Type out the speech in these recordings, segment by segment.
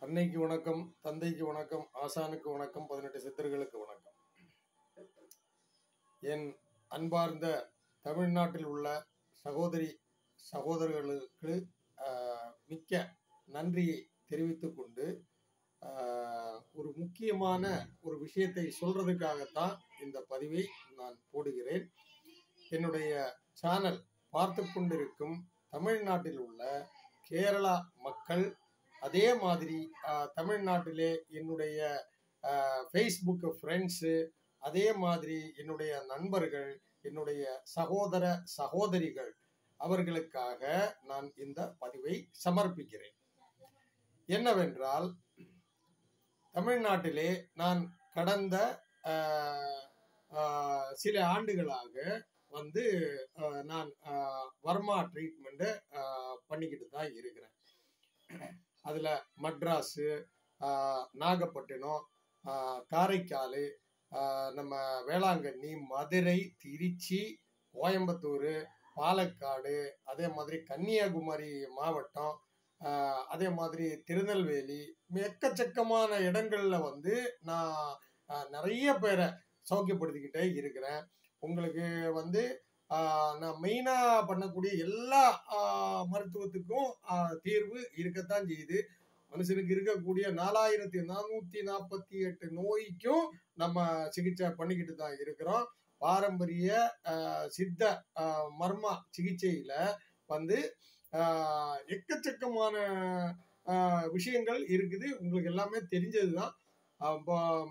அன்னைக்கு வணக்கம், தந்தைக்கு வணக்கம், ஆசானுக்கு வணக்கம், 18 சித்தர்களுக்கு வணக்கம். என் அன்பார்ந்த தமிழ்நாட்டில் உள்ள சகோதரி சகோதரர்களுக்கு மிக்க நன்றியை தெரிவித்துக் கொண்டு ஒரு முக்கியமான ஒரு விஷயத்தை சொல்றதுக்காகத்தான் இந்த பதிவை நான் போடுகிறேன். என்னுடைய சேனல் பார்த்து கொண்டிருக்கும் தமிழ்நாட்டில் உள்ள கேரளா மக்கள், அதே மாதிரி தமிழ்நாட்டிலே என்னுடைய ஃபேஸ்புக் ஃப்ரெண்ட்ஸு, அதே மாதிரி என்னுடைய நண்பர்கள், என்னுடைய சகோதர சகோதரிகள் அவர்களுக்காக நான் இந்த பதிவை சமர்ப்பிக்கிறேன். என்னவென்றால், தமிழ்நாட்டிலே நான் கடந்த சில ஆண்டுகளாக வந்து நான் வர்மா ட்ரீட்மெண்ட்டு பண்ணிக்கிட்டு தான் இருக்கிறேன். அதில் மட்ராஸு, நாகப்பட்டினம், காரைக்கால், நம்ம வேளாங்கண்ணி, மதுரை, திருச்சி, கோயம்புத்தூர், பாலக்காடு, அதே மாதிரி கன்னியாகுமரி மாவட்டம், அதே மாதிரி திருநெல்வேலி, எக்கச்சக்கமான இடங்களில் வந்து நான் நிறைய பேரை சௌக்கியப்படுத்திக்கிட்டே இருக்கிறேன். உங்களுக்கு வந்து நான் மெயினாக பண்ணக்கூடிய எல்லா மருத்துவத்துக்கும் தீர்வு இருக்கத்தான் செய்யுது. மனுஷனுக்கு இருக்கக்கூடிய 4448 நோய்க்கும் நம்ம சிகிச்சை பண்ணிக்கிட்டு தான் இருக்கிறோம். பாரம்பரிய சித்த மர்ம சிகிச்சையில் வந்து எக்கச்சக்கமான விஷயங்கள் இருக்குது. உங்களுக்கு எல்லாமே தெரிஞ்சது தான்.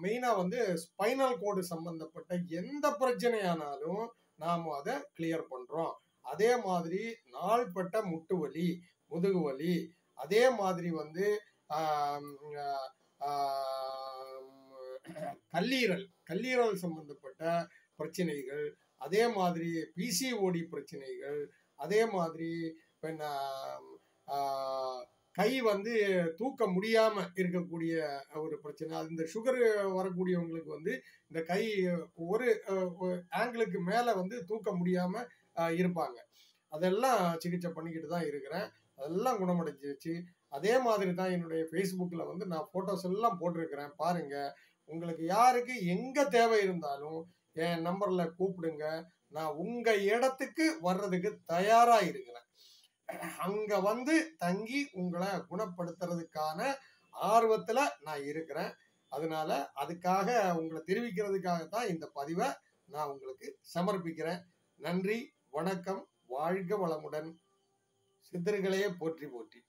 மெயினாக வந்து ஸ்பைனல் கோடு சம்பந்தப்பட்ட எந்த பிரச்சனையானாலும் நாம் அதை கிளியர் பண்ணுறோம். அதே மாதிரி நாள்பட்ட முட்டு வலி, முதுகு வலி, அதே மாதிரி வந்து கல்லீரல் சம்பந்தப்பட்ட பிரச்சனைகள், அதே மாதிரி பிசிஓடி பிரச்சனைகள், அதே மாதிரி கை வந்து தூக்க முடியாம இருக்கக்கூடிய ஒரு பிரச்சனை. இந்த சுகர் வரக்கூடியவங்களுக்கு வந்து இந்த கை ஒரு ஆங்கிளுக்கு மேல வந்து தூக்க முடியாம இருப்பாங்க. அதெல்லாம் சிகிச்சை பண்ணிக்கிட்டு தான் இருக்கிறேன். அதெல்லாம் குணமடைஞ்சிருச்சு. அதே மாதிரி தான் என்னுடைய ஃபேஸ்புக்கில் வந்து நான் ஃபோட்டோஸ் எல்லாம் போட்டிருக்கிறேன், பாருங்க. உங்களுக்கு யாருக்கு எங்க தேவை இருந்தாலும் என் நம்பர்ல கூப்பிடுங்க. நான் உங்க இடத்துக்கு வர்றதுக்கு தயாரா இருக்கிறேன். அங்க வந்து தங்கி உங்களை குணப்படுத்துறதுக்கான ஆர்வத்துல நான் இருக்கிறேன். அதனால அதுக்காக உங்களை தெரிவிக்கிறதுக்காகத்தான் இந்த பதிவை நான் உங்களுக்கு சமர்ப்பிக்கிறேன். நன்றி, வணக்கம், வாழ்க வளமுடன். சித்தர்களே போற்றி போற்றி.